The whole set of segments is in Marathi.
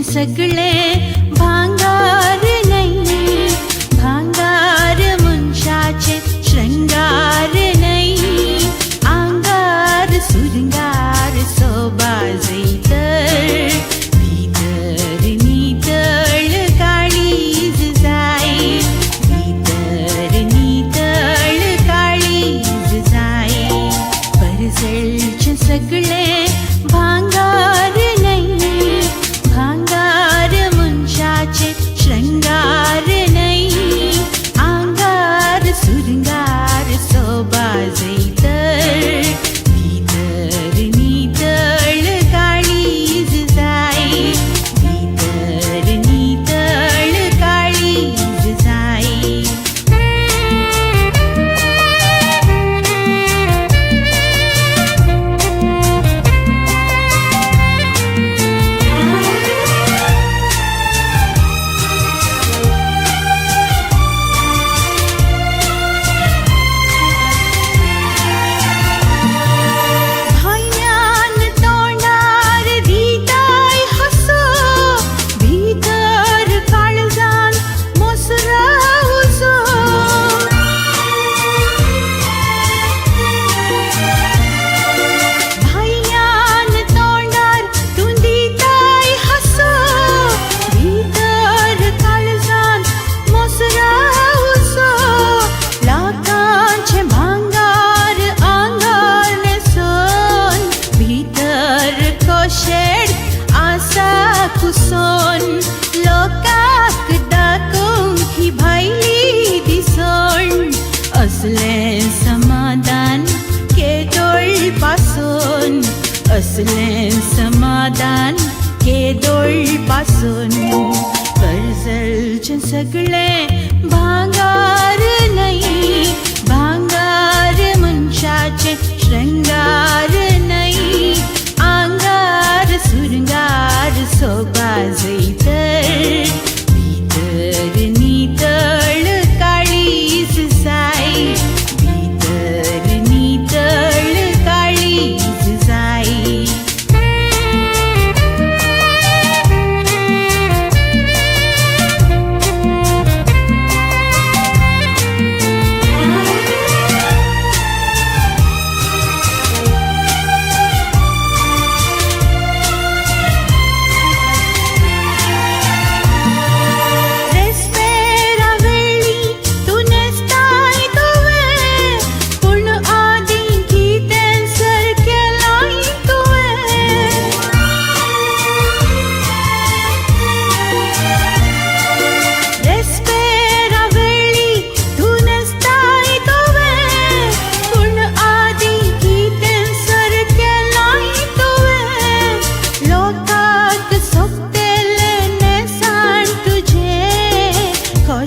सगळे भांगार नाही, भांगार मुंशाचे श्रृंगार नाही, अंगार सुरंगार सोबाजै तर भीतर नितळ काळीज जाई, भीतर नितळ काळीज जाई. परजळचे सगळे भांगार नाही, भांगार मुंशाचे श्रृंगार नाही, अंगार सुरंगार सोबाजै तर भीतर नितळ काळीज जाई, भीतर नितळ काळीज जाई. कुसोन लोकाक दाखोवंक ही भायली दिसोन, असलें समाधान केदोळ पासून, असलें समाधान केदोळ पासून. परजळचे सगळे भांगार नाही, भांगार मनशाचे श्रृंगार नाही, अंगार सुरंगार सोबाजै तर भीतर नितळ काळीज जाई, भीतर नितळ काळीज जाई.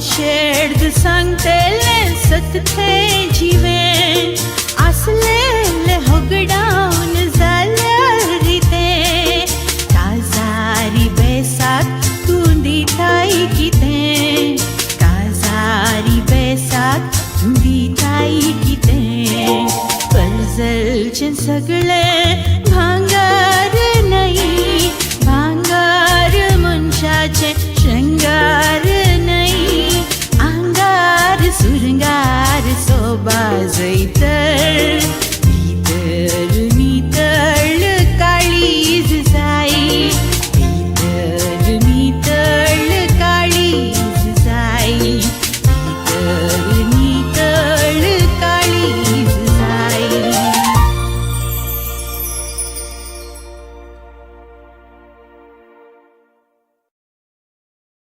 शेड सांगतेले सतते जिवे, असलेले होगडावन जाल्यार रिते, काजारी बेसाक तूं दिताय कितें, काजारी बेसाक तूं दिताय कितें. परजळचे सगळे